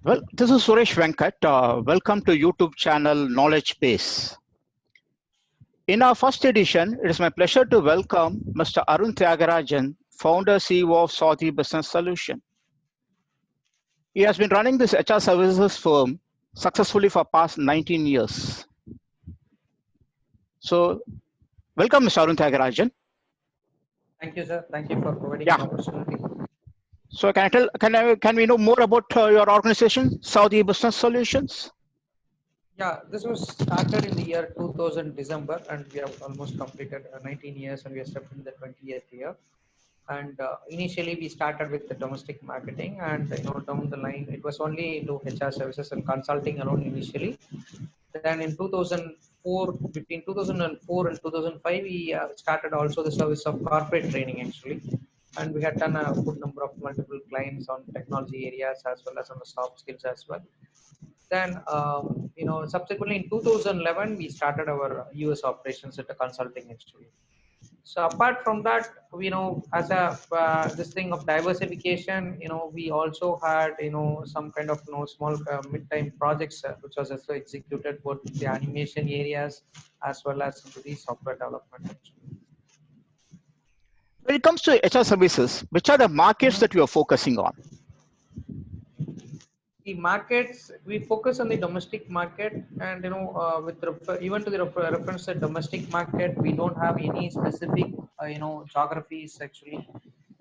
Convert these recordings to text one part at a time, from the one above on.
Well, this is Suresh Venkat. Welcome to YouTube channel Knowledge Base. In our first edition, it is my pleasure to welcome Mr. Arun Tyagarajan, founder CEO of Saudi Business Solution. He has been running this HR services firm successfully for past 19 years. So, welcome, Mr. Arun Tyagarajan. Thank you, sir. Thank you for providing Yeah. an opportunity. So, can we know more about your organization, Saudi Business Solutions? Yeah, this was started in the year 2000 December, and we have almost completed 19 years, and we are stepped in the 20th year. And initially, we started with the domestic marketing, and down the line, it was only into HR services and consulting alone initially. Then in 2004, between 2004 and 2005, we started also the service of corporate training actually, and we had done a good number of multiple clients on technology areas as well as on the soft skills as well. Then, subsequently in 2011, we started our US operations at the consulting actually. So apart from that, as a this thing of diversification, we also had some kind of small mid-time projects which was also executed both in the animation areas as well as into the software development actually. When it comes to HR services, which are the markets that you are focusing on? The markets, we focus on the domestic market, and even to the reference to domestic market, we don't have any specific geographies actually.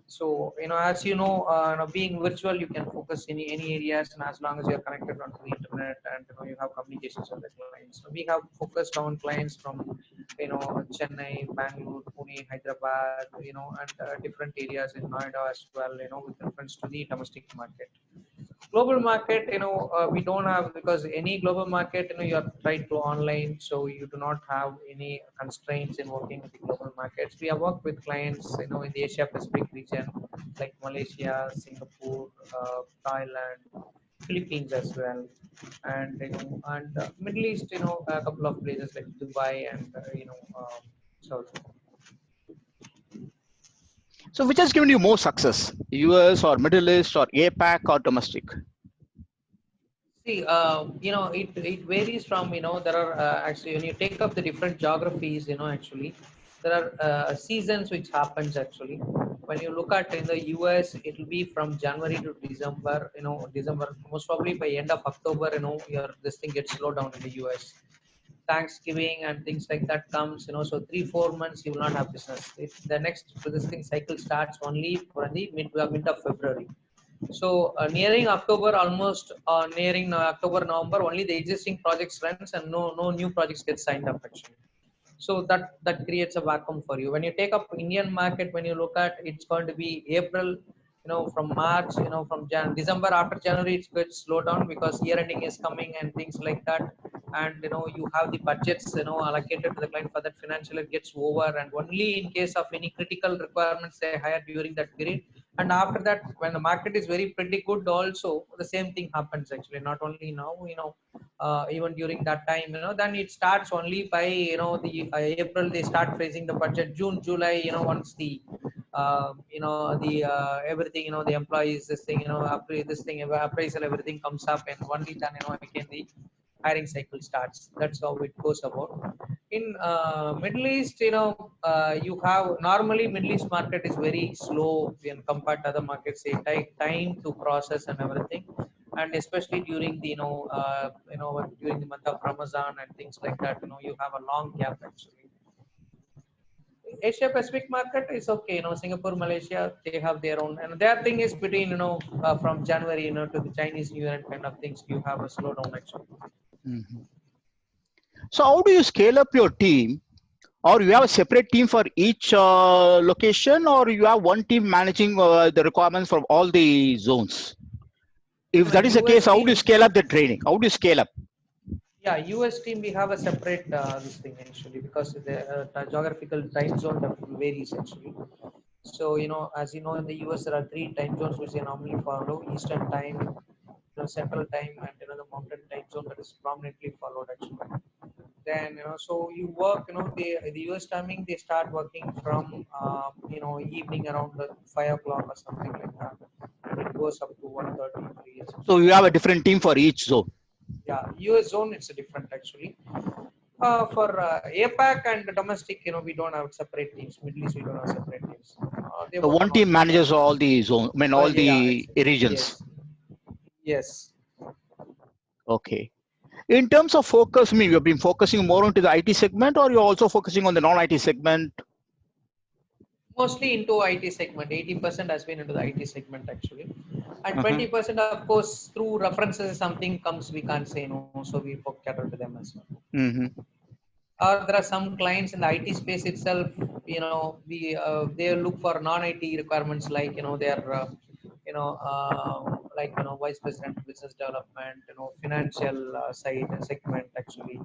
So as being virtual, you can focus any areas, and as long as you're connected onto the internet and you have communications with the clients. So we have focused on clients from Chennai, Bangalore, Pune, Hyderabad, and different areas in Noida as well, with reference to the domestic market. Global market, we don't have, because any global market, you are tied to online, so you do not have any constraints in working with the global markets. We have worked with clients in the Asia Pacific region like Malaysia, Singapore, Thailand, Philippines as well, and Middle East, a couple of places like Dubai and South. So, which has given you more success, US or Middle East or APAC or domestic? See, it varies from, there are actually, when you take up the different geographies, actually, there are seasons which happens actually. When you look at in the US, it will be from January to December, December, most probably by end of October, this thing gets slowed down in the US. Thanksgiving and things like that comes, so 3-4 months you will not have business. The next, so this thing cycle starts only for the mid of February. So nearing October, almost nearing October, November, only the existing projects runs and no new projects get signed up actually. So that creates a vacuum for you. When you take up Indian market, when you look at, it's going to be April, from March, from December, after January it's going to slow down because year ending is coming and things like that. And you have the budgets allocated to the client for that financial year gets over, and only in case of any critical requirements they hire during that period. And after that, when the market is very pretty good, also the same thing happens actually. Not only now, even during that time, then it starts only by the April they start raising the budget. June, July, once the the everything, the employees, this thing, this thing appraisal, everything comes up, and only then again the hiring cycle starts. That's how it goes about. In Middle East, you have normally Middle East market is very slow when compared to other markets. They take time to process and everything, and especially during the during the month of Ramadan and things like that, you have a long gap actually. Asia Pacific market is okay, Singapore, Malaysia, they have their own, and their thing is between from January to the Chinese New Year and kind of things, you have a slowdown actually. Mhm. So, how do you scale up your team? Or you have a separate team for each location, or you have one team managing the requirements for all the zones? If that is the US case, how do you team, scale up the training? How do you scale up? yeah, US team, we have a separate this thing actually, because the geographical time zone varies actually. So as you know, in the US there are 3 time zones which they normally follow: Eastern time, Central time, and the Mountain time zone that is prominently followed actually. Then so you work, the US timing, they start working from evening around 5 o'clock or something like that, and it goes up to 133 years. So you have a different team for each zone. Yeah, US zone it's a different actually. For APAC and domestic, we don't have separate teams. Middle East, we don't have separate teams. They So work one on all. team manages all the zone, I mean all Yeah, the exactly. regions. Yes, yes. Okay. In terms of focus, I mean, you've been focusing more onto the IT segment, or you're also focusing on the non-IT segment? Mostly into IT segment. 80% has been into the IT segment actually, and Uh-huh. 20% of course through references something comes we can't say no, so we cater to them as well. Mm-hmm. Or there are some clients in the IT space itself, we they look for non-IT requirements like they are like vice president business development, financial side segment actually,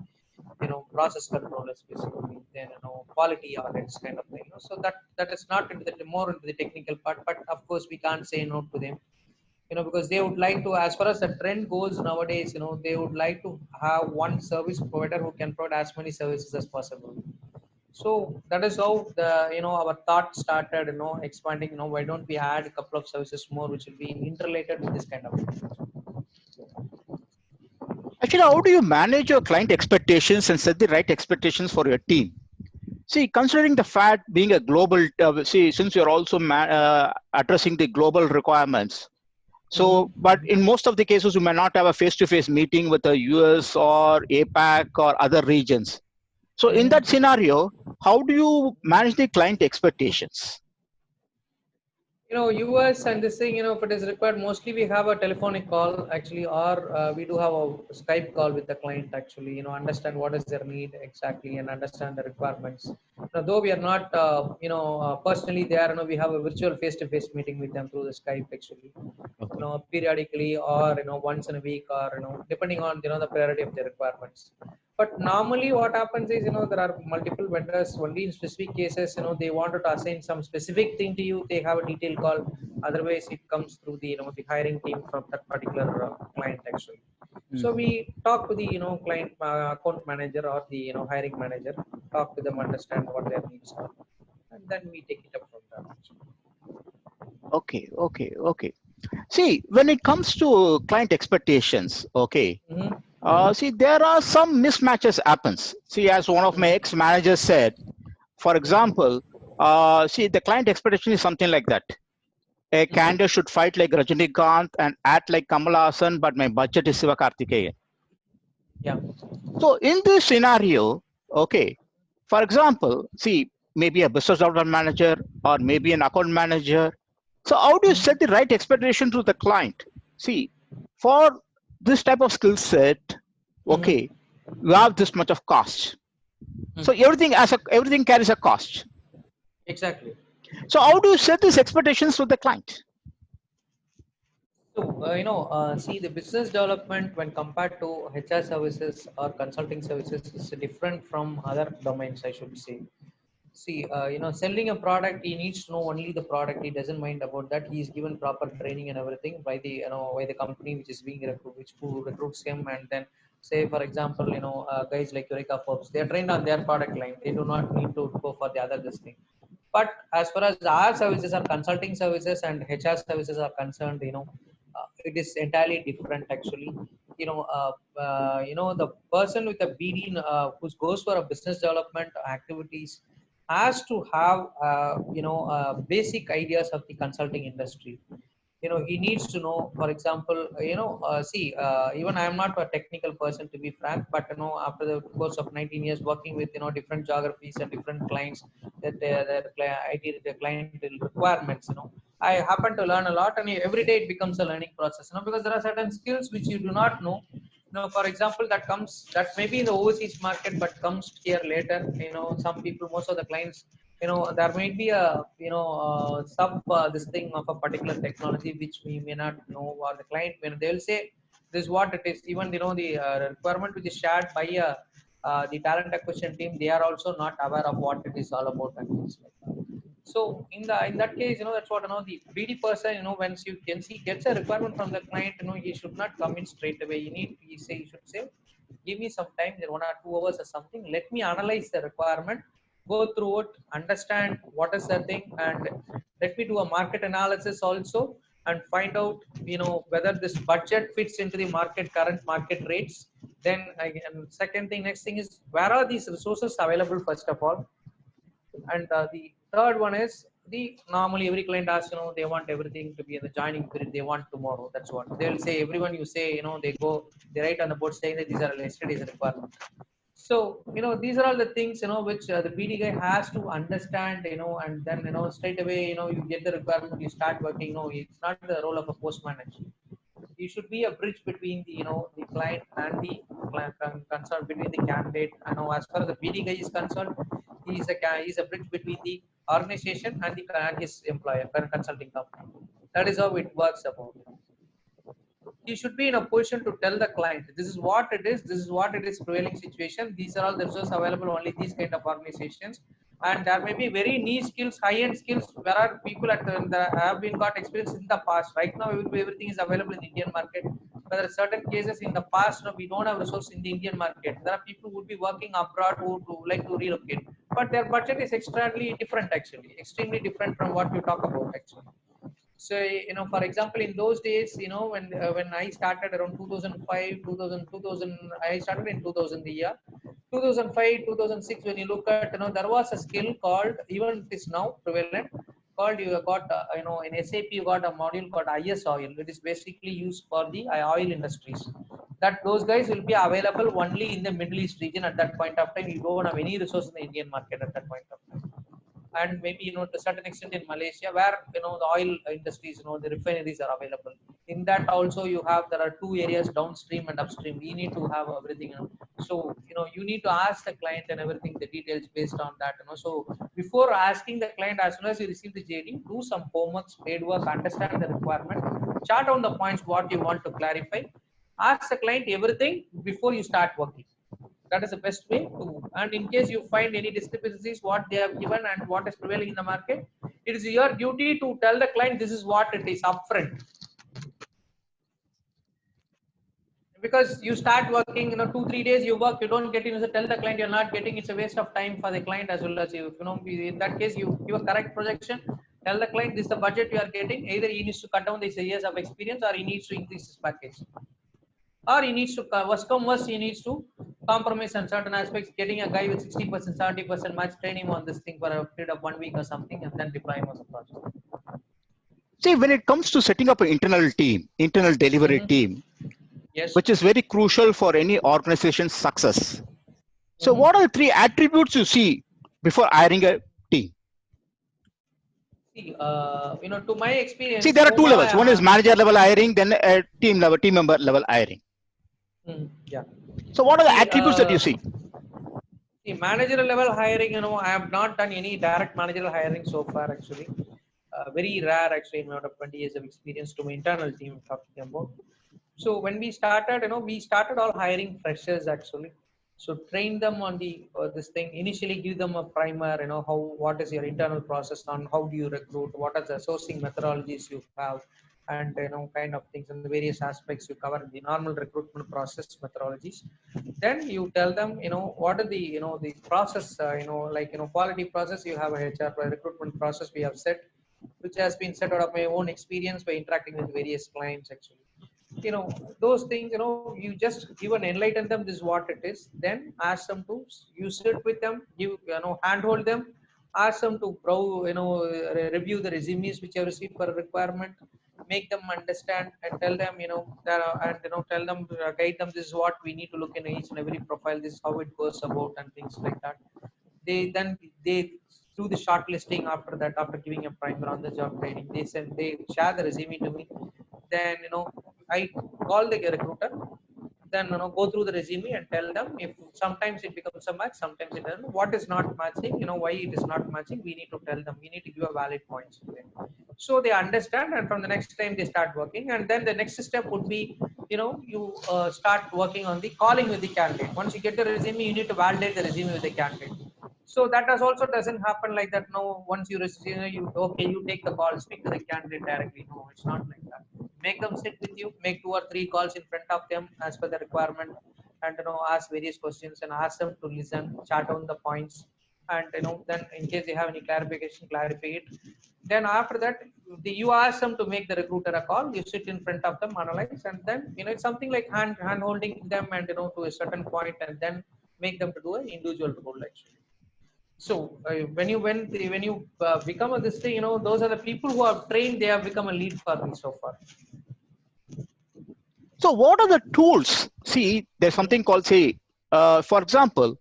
process controllers basically, then quality audits kind of thing. So that is not into the more into the technical part, but of course we can't say no to them, because they would like to, as far as the trend goes nowadays, they would like to have one service provider who can provide as many services as possible. So that is how the our thought started, expanding, why don't we add a couple of services more which will be interrelated with this kind of thing. Actually, how do you manage your client expectations and set the right expectations for your team? See, considering the fact being a global, since you're also addressing the global requirements, so, but in most of the cases, you may not have a face-to-face meeting with the US or APAC or other regions. So in that scenario, how do you manage the client expectations? US and this thing, if it is required, mostly we have a telephonic call actually, or we do have a Skype call with the client actually, understand what is their need exactly and understand the requirements. Though we are not, personally there, we have a virtual face-to-face meeting with them through the Skype actually, Okay. periodically, or, once in a week, or, depending on, the priority of the requirements. But normally what happens is, there are multiple vendors. Only in specific cases, they wanted to assign some specific thing to you, they have a detailed call. Otherwise it comes through the, the hiring team from that particular client actually. So Mhm. we talk to the, client account manager or the, hiring manager, talk to them, understand what their needs are, and then we take it up from there actually. Okay, okay, okay. See, when it comes to client expectations, okay, see, there are some mismatches happens. See, as one of my ex-managers said, for example, see, the client expectation is something like that. A candidate should fight like Rajinikanth and act like Kamal Hassan, but my budget is Sivakarthikeyan. Yeah. So in this scenario, okay, for example, see, maybe a business development manager or maybe an account manager. So how do you set the right expectation to the client? See, for this type of skill set, okay, you have this much of cost. So everything carries a cost. Exactly. So how do you set these expectations with the client? So, see, the business development when compared to HR services or consulting services is different from other domains, I should say. See, selling a product, he needs to know only the product. He doesn't mind about that. He is given proper training and everything by the, by the company which is being who recruits him. And then, say, for example, guys like Eureka Forbes, they are trained on their product line. They do not need to go for the other this thing. But as far as our services are consulting services and HR services are concerned, it is entirely different actually. The person with a BD who goes for a business development activities has to have basic ideas of the consulting industry. He needs to know, for example, see, even I am not a technical person to be frank, but after the course of 19 years working with different geographies and different clients, that IT the client requirements, I happen to learn a lot, and every day it becomes a learning process, because there are certain skills which you do not know. For example, that may be in the overseas market, but comes here later. Some people, most of the clients, there might be a sub this thing of a particular technology which we may not know, or the client when they will say this is what it is. Even the requirement which is shared by the talent acquisition team, they are also not aware of what it is all about and things like that. So in that case, that's what the BD person, once you can see gets a requirement from the client, he should not come in straight away. He should say, give me some time, then 1 or 2 hours or something. Let me analyze the requirement, go through it, understand what is the thing, and let me do a market analysis also. and find out, whether this budget fits into the current market rates. Then again, second thing, next thing is, where are these resources available, first of all. And the third one is, the normally every client asks, they want everything to be in the joining period, they want tomorrow. That's what they'll say. Everyone you say, they write on the board saying that these are yesterday's requirements. So, these are all the things, which the BD guy has to understand, and then, straight away, you get the requirement, you start working. No, it's not the role of a postman actually. You should be a bridge between the, the client and the client concerned, between the candidate. I know, as far as the BD guy is concerned, he's a bridge between the organization and his employer, current consulting company. That is how it works about it. You should be in a position to tell the client, this is what it is, this is what it is, prevailing situation, these are all the resources available only these kind of organizations. And there may be very niche skills, high-end skills, where are people have been got experience in the past. Right now everything is available in the Indian market, but there are certain cases in the past, we don't have resources in the Indian market. There are people who would be working abroad who would like to relocate, but their budget is extremely different actually, extremely different from what you talk about actually. So, for example, in those days, when I started around 2005, 2000, 2000, I started in 2000 the year. 2005, 2006, when you look at, there was a skill called, even it is now prevalent, called, you got, in SAP, you got a module called IS oil. It is basically used for the oil industries. That those guys will be available only in the Middle East region at that point of time. You don't have any resource in the Indian market at that point of time. And maybe, to a certain extent in Malaysia, where, the oil industries, the refineries are available. In that also, there are two areas, downstream and upstream. We need to have everything. So, you need to ask the client and everything, the details based on that. So before asking the client, as soon as you receive the JD, do some homework, paid work, understand the requirement, chart down the points what you want to clarify, ask the client everything before you start working. That is the best way to. And in case you find any discrepancies, what they have given and what is prevailing in the market, it is your duty to tell the client this is what it is upfront. Because you start working, 2-3 days you work, you don't get in, tell the client you're not getting, it's a waste of time for the client as well as you. In that case, you give a correct projection, tell the client this is the budget you are getting. Either he needs to cut down these years of experience, or he needs to increase his package. Or he needs to, worst, he needs to compromise on certain aspects, getting a guy with 60%, 70% match, train him on this thing for a period of 1 week or something, and then deploy him as a project. See, when it comes to setting up an internal team, internal delivery team, yes, which is very crucial for any organization's success. So what are the 3 attributes you see before hiring a team? See, to my experience. See, there are 2 levels. One is manager level hiring, then a team member level hiring. Yeah. So what are the attributes that you see? See, managerial level hiring, I have not done any direct managerial hiring so far actually. Very rare actually in out of 20 years of experience to my internal team talking about. So when we started, we started all hiring freshers actually. So train them on the this thing. Initially, give them a primer. What is your internal process on how do you recruit? What are the sourcing methodologies you have, and kind of things, and the various aspects you cover in the normal recruitment process methodologies. Then you tell them, what are the the process, like quality process. You have a HR recruitment process we have set, which has been set out of my own experience by interacting with various clients actually. Those things, you just give and enlighten them this is what it is, then ask them to, you sit with them, you handhold them, ask them to review the resumes which you have received for a requirement, make them understand, and tell them, tell them, guide them, this is what we need to look in each and every profile, this is how it goes about, and things like that. They do the shortlisting. After that, after giving a primer on the job training, they share the resume to me. Then I call the recruiter, then go through the resume and tell them if sometimes it becomes a match, sometimes it doesn't. What is not matching, why it is not matching, we need to tell them, we need to give a valid points to them, so they understand, and from the next time they start working. And then the next step would be, you start working on the calling with the candidate. Once you get the resume, you need to validate the resume with the candidate. So that also doesn't happen like that. No, once you receive, you take the call, speak to the candidate directly. No, it's not like that. Make them sit with you, make 2 or 3 calls in front of them as per the requirement, and ask various questions and ask them to listen, chart down the points, and then in case they have any clarification, clarify it. Then after that, you ask them to make the recruiter a call, you sit in front of them, analyze, and then it's something like hand holding them, and to a certain point, and then make them to do an individual role actually. So when you become a this thing, those are the people who are trained. They have become a lead for me so far. So what are the tools? See, there's something called, say, for example,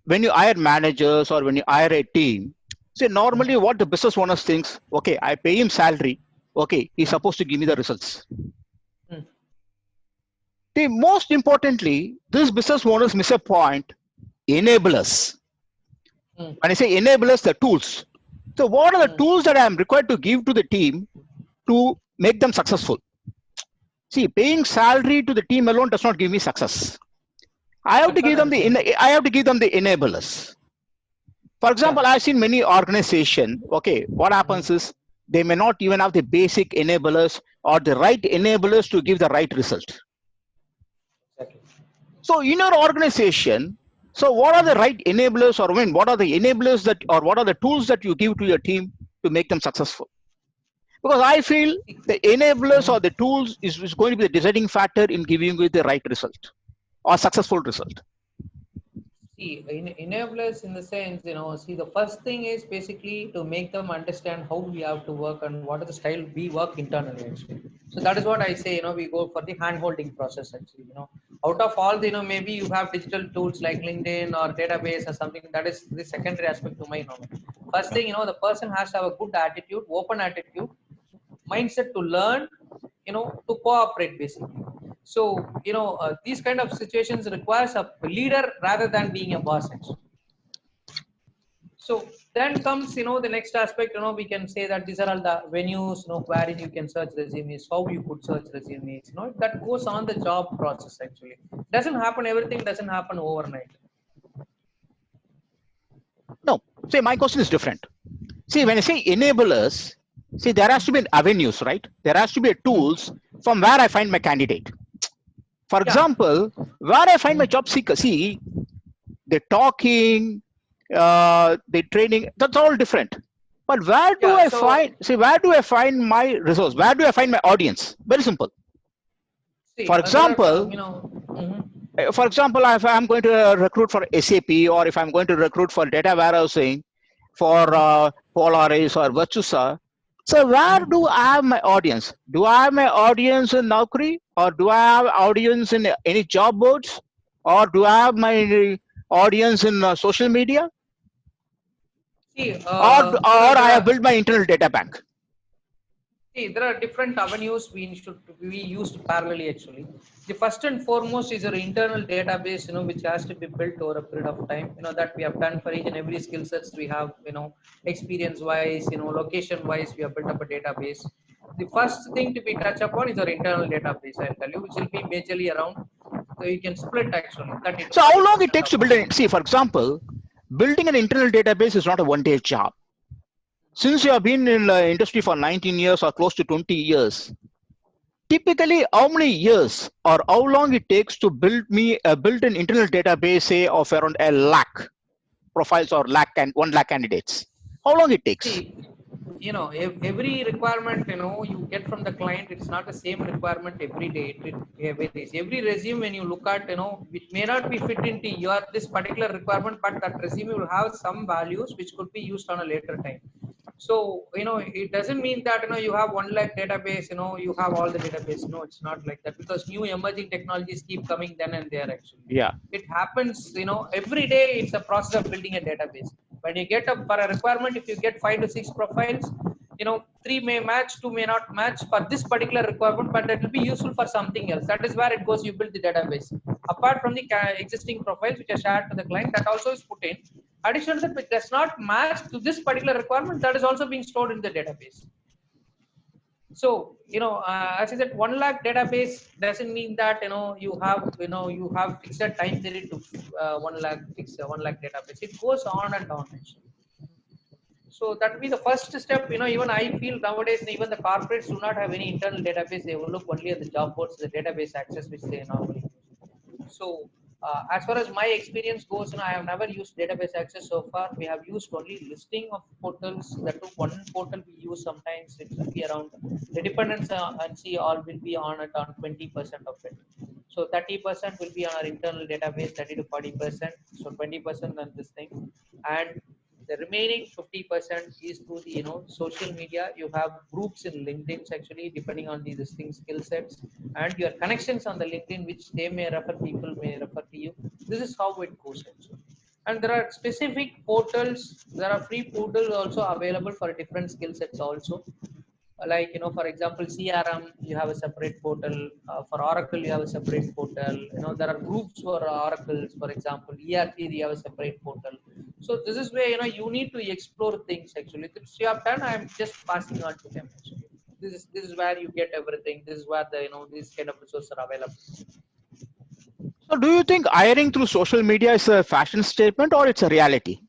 when you hire managers or when you hire a team, say normally what the business owners thinks, okay, I pay him salary, okay, he's supposed to give me the results. The most importantly, these business owners miss a point, enablers. When I say enablers, the tools. So what are the tools that I'm required to give to the team to make them successful? See, paying salary to the team alone does not give me success. I have to give them the enablers. For example, I've seen many organizations, okay, what happens is they may not even have the basic enablers or the right enablers to give the right result. Exactly. So in your organization, so what are the right enablers, or what are the enablers that, or what are the tools that you give to your team to make them successful? Because I feel the enablers or the tools is going to be the deciding factor in giving you the right result or successful result. See, enablers in the sense, see, the first thing is basically to make them understand how we have to work and what is the style we work internally actually. So that is what I say, we go for the hand-holding process actually, out of all the, maybe you have digital tools like LinkedIn or database or something, that is the secondary aspect to my knowledge. First thing, the person has to have a good attitude, open attitude, mindset to learn, to cooperate basically. So, these kind of situations requires a leader rather than being a boss actually. So then comes, the next aspect, we can say that these are all the venues, wherein you can search resumes, how you could search resumes, that goes on the job process actually. Everything doesn't happen overnight. No, see, my question is different. See, when I say enablers, see, there has to be avenues, right? There has to be tools from where I find my candidate. For example, where I find my job seeker, see, the talking, the training, that's all different. But where do I find my resource? Where do I find my audience? Very simple. For example, if I'm going to recruit for SAP, or if I'm going to recruit for data warehousing, for Polaris or Virtusa, so where do I have my audience? Do I have my audience in Naukri, or do I have audience in any job boards, or do I have my audience in social media? See, or I have built my internal data bank. See, there are different avenues we used parallelly actually. The first and foremost is your internal database, which has to be built over a period of time, that we have done for each and every skill sets we have, experience wise, location wise, we have built up a database. The first thing to be touched upon is our internal database, I'll tell you, which will be majorly around, so you can split actually. So how long it takes to build it? See, for example, building an internal database is not a one-day job. Since you have been in the industry for 19 years or close to 20 years, typically how many years or how long it takes to build an internal database, say, of around 1 lakh profiles or 1 lakh candidates? How long it takes? See, every requirement, you get from the client, it's not the same requirement every day. It varies. Every resume, when you look at, it may not be fit into your this particular requirement, but that resume will have some values which could be used on a later time. So, it doesn't mean that, you have 1 lakh database, you have all the database. No, it's not like that, because new emerging technologies keep coming then and there actually. Yeah. It happens, every day it's a process of building a database. When you get up for a requirement, if you get 5 to 6 profiles, 3 may match, 2 may not match for this particular requirement, but it will be useful for something else. That is where it goes, you build the database. Apart from the existing profiles which are shared to the client, that also is put in. Additionally, if it does not match to this particular requirement, that is also being stored in the database. So, as I said, 1 lakh database doesn't mean that, you have fixed a time period to 1 lakh database. It goes on and on actually. So that will be the first step. Even I feel nowadays, even the corporates do not have any internal database. They will look only at the job boards, the database access which they normally use. So As far as my experience goes, I have never used database access so far. We have used only listing of portals. That too, one portal we use sometimes it will be around the dependence and see all will be on it on 20% of it. So 30% will be on our internal database, 30 to 40%. So 20% on this thing, and the remaining 50% is through the social media. You have groups in LinkedIn actually, depending on the distinct skill sets and your connections on the LinkedIn, which they may refer, people may refer to you. This is how it goes actually. And there are specific portals. There are free portals also available for different skill sets also. Like for example, CRM, you have a separate portal. For Oracle, you have a separate portal. There are groups for Oracles, for example. ERP, you have a separate portal. So this is where you need to explore things actually. This you have done, I'm just passing on to them actually. This is where you get everything. This is where the these kind of resources are available. So do you think hiring through social media is a fashion statement or it's a reality?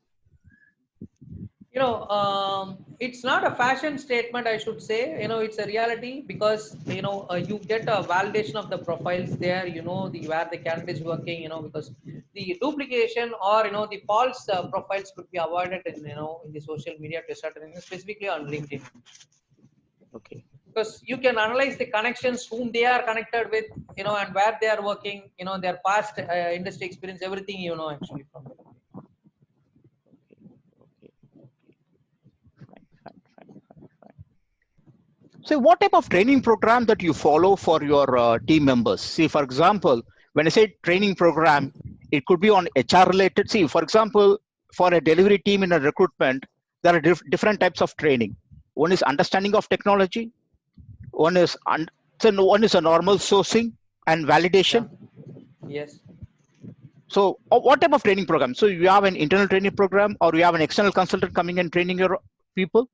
It's not a fashion statement, I should say. It's a reality, because you get a validation of the profiles there. The where the candidate is working. Because the duplication or the false profiles could be avoided in the social media to a certain extent, specifically on LinkedIn. Okay. Because you can analyze the connections, whom they are connected with, and where they are working, their past industry experience, everything actually from them. So what type of training program that you follow for your team members? See, for example, when I say training program, it could be on HR related. See, for example, for a delivery team in a recruitment, there are different types of training. One is understanding of technology. One is one is a normal sourcing and Yeah. validation. Yes. So what type of training program? So you have an internal training program, or you have an external consultant coming and training your people?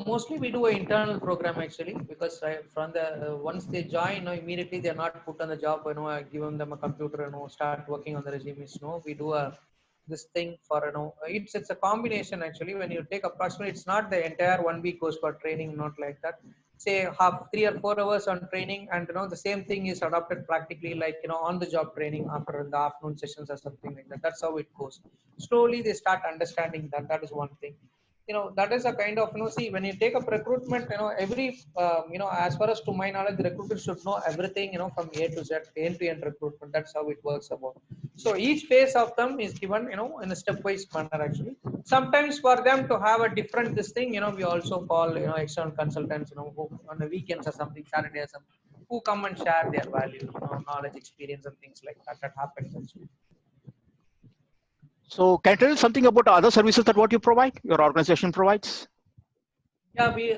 Mostly we do an internal program actually, because from the once they join, immediately they're not put on the job. I give them a computer, start working on the resumes. We do a this thing for it's a combination actually. When you take approximately, it's not the entire 1 week goes for training, not like that. Say half 3 or 4 hours on training, and the same thing is adopted practically, like on the job training after the afternoon sessions or something like that. That's how it goes. Slowly they start understanding that. That is one thing. That is a kind of see, when you take up recruitment, every as far as to my knowledge, the recruiter should know everything, from A to Z, end to end recruitment. That's how it works about. So each phase of them is given in a stepwise manner actually. Sometimes for them to have a different this thing, we also call external consultants, who on the weekends or something, Saturday or something, who come and share their values, knowledge, experience, and things like that. That happens actually. So can you tell us something about other services that what you provide, your organization provides? Yeah, we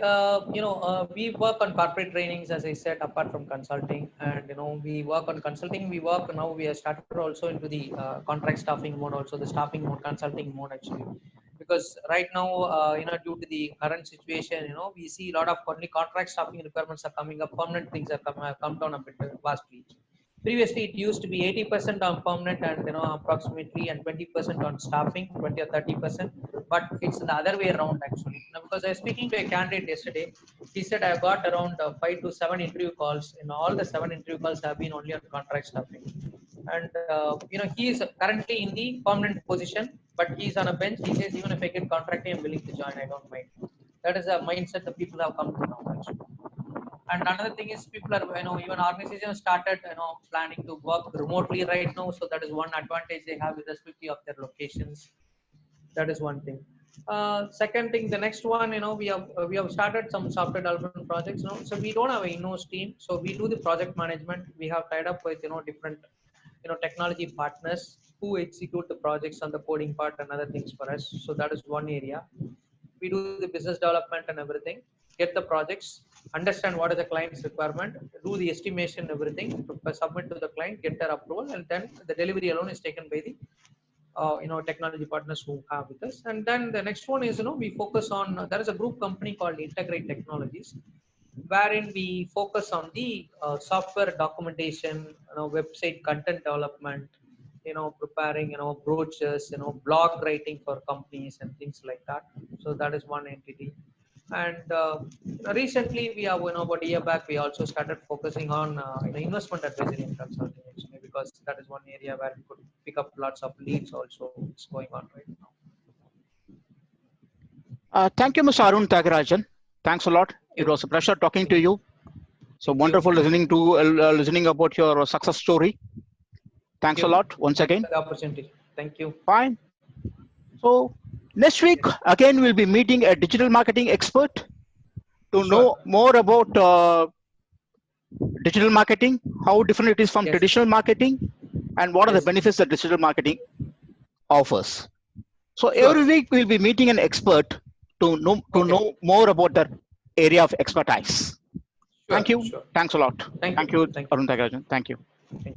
work on corporate trainings, as I said, apart from consulting, and we work on consulting. We work now. We have started also into the contract staffing mode, also the staffing mode, consulting mode actually, because right now, due to the current situation, we see a lot of only contract staffing requirements are coming up. Permanent things are have come down a bit vastly. Previously, it used to be 80% on permanent and approximately, and 20% on staffing, 20 or 30%. But it's the other way around actually. Now, because I was speaking to a candidate yesterday, he said I got around 5 to 7 interview calls. All the 7 interview calls have been only on contract staffing, and he is currently in the permanent position, but he's on a bench. He says, even if I get contracting, I'm willing to join. I don't mind. That is a mindset that people have come to now actually. And another thing is, people are even organizations started planning to work remotely right now. So that is one advantage they have with respect of their locations. That is one thing. Second thing, the next one, we have started some software development projects. So we don't have an in-house team, so we do the project management. We have tied up with different technology partners who execute the projects on the coding part and other things for us. So that is one area. We do the business development and everything, get the projects, understand what is the client's requirement, do the estimation, everything, submit to the client, get their approval, and then the delivery alone is taken by the technology partners who have with us. And then the next one is we focus on there is a group company called Integrate Technologies, wherein we focus on the software documentation, website content development, preparing brochures, blog writing for companies and things like that. So that is one entity. And recently we have about a year back, we also started focusing on investment advisory and consulting actually, because that is one area where we could pick up lots of leads also. It's going on right now. Thank you, Mr. Arun Tyagarajan. Thanks a lot. It was a pleasure talking to you. So Thank wonderful you. listening about your success story. Thanks a lot once Thanks again. for the opportunity. Thank you. Fine. So next week again we'll be meeting a digital marketing expert to know more about digital marketing, how different it is from Yes. traditional marketing, and what are the Yes. benefits that digital marketing offers. So Sure. every week we'll be meeting an expert to know more about their area of expertise. Thank you. Sure. Thanks a lot. Thank Thank you, you. Arun Tyagarajan. Thank you. Thank you.